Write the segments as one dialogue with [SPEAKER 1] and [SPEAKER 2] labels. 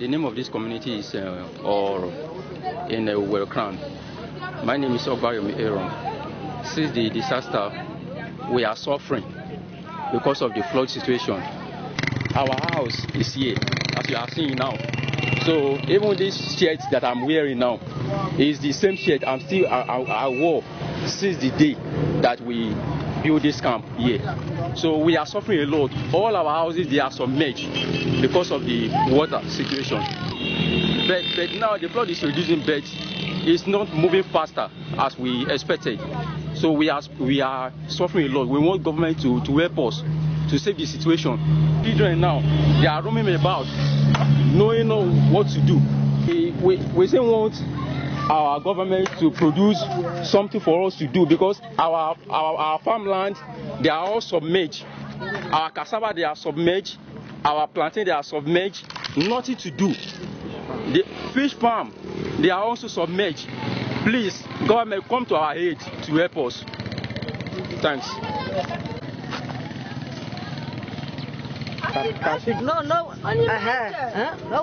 [SPEAKER 1] The name of this community is Ohoror in Ughelli North. My name is Ughelli North. Since the disaster, we are suffering because of the flood situation. Our house is here, as you are seeing now. So even this shirt that I'm wearing now is the same shirt I wore since the day that we built this camp here. So we are suffering a lot. All our houses, they are submerged because of the water situation. But now the flood is reducing, but it's not moving faster as we expected. So we are suffering a lot. We want government to help us to save the situation. Children now, they are roaming about, knowing what to do. We still want our government to produce something for us to do, because our farmland, they are all submerged. Our cassava, they are submerged. Our plantain, they are submerged. Nothing to do. The fish farm, they are also submerged. Please, government, come to our aid to help us. Thanks.
[SPEAKER 2] No. No,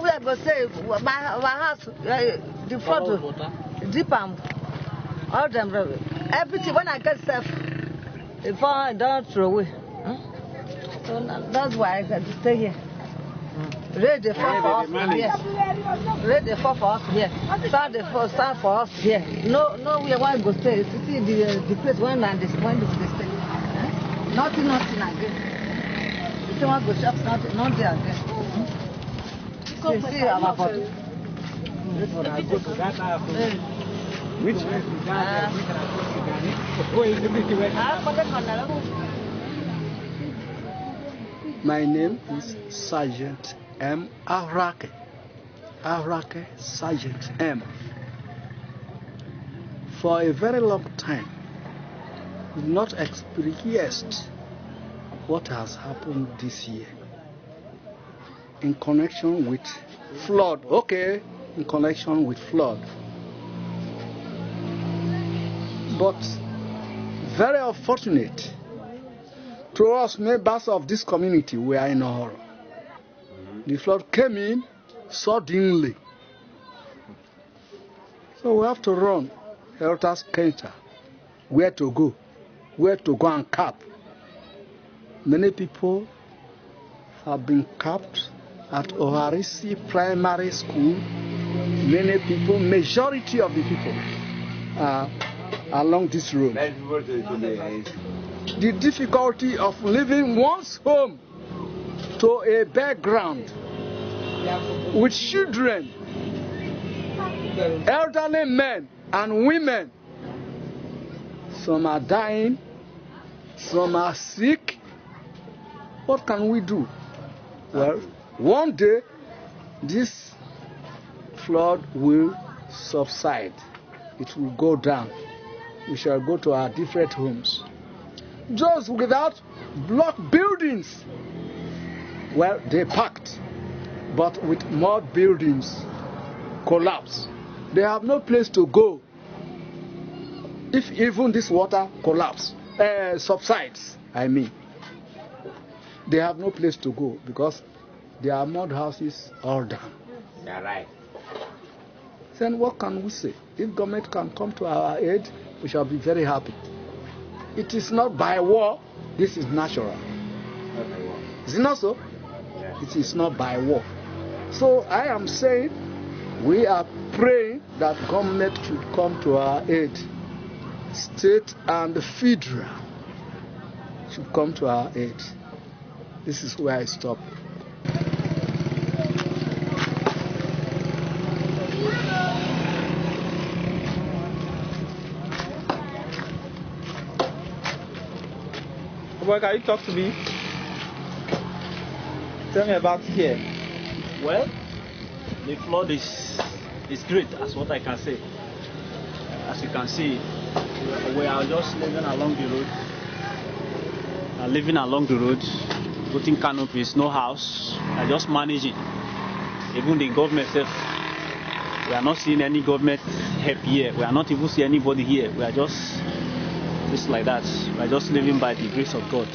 [SPEAKER 2] we are going to say my house, the photo, deep all them, everything. When I get stuff, before I don't throw away. So that's why I got to stay here. Ready for us here. Ready for us here. Start for us here. No, we want to go stay. See the place when I this point is the stay. Nothing again. If you want to go shop, not there again. See our body.
[SPEAKER 3] Which? My name is Sergeant M. Ahrake. Ahrake Sergeant M. For a very long time, we've not experienced what has happened this year in connection with flood. Okay, in connection with flood. But very unfortunate to us members of this community, we are in Ohoror. The flood came in suddenly. So we have to run helter skelter. Where to go and camp. Many people have been camped at Ohorisi Primary School. Many people, majority of the people are along this road. The difficulty of leaving one's home to a background with children, elderly men and women. Some are dying, some are sick. What can we do? Well, one day this flood will subside. It will go down. We shall go to our different homes. Just without block buildings. Well, they packed, but with more buildings collapse. They have no place to go. If even this water subsides, I mean, they have no place to go because their mud houses are down.
[SPEAKER 4] Yeah, right.
[SPEAKER 3] Then what can we say? If government can come to our aid, we shall be very happy. It is not by war, this is natural.
[SPEAKER 4] Not by war.
[SPEAKER 3] Is it not so?
[SPEAKER 4] Yeah.
[SPEAKER 3] It is not by war. So I am saying we are praying that government should come to our aid. State and federal should come to our aid. This is where I stop.
[SPEAKER 5] Boy, can you talk to me? Tell me about here.
[SPEAKER 6] Well, the flood is great, that's what I can say. As you can see, we are just living along the road. Putting canopies, no house. We are just managing. Even the government itself, we are not seeing any government help here. We are not even seeing anybody here. We are just like that. We are just living by the grace of God.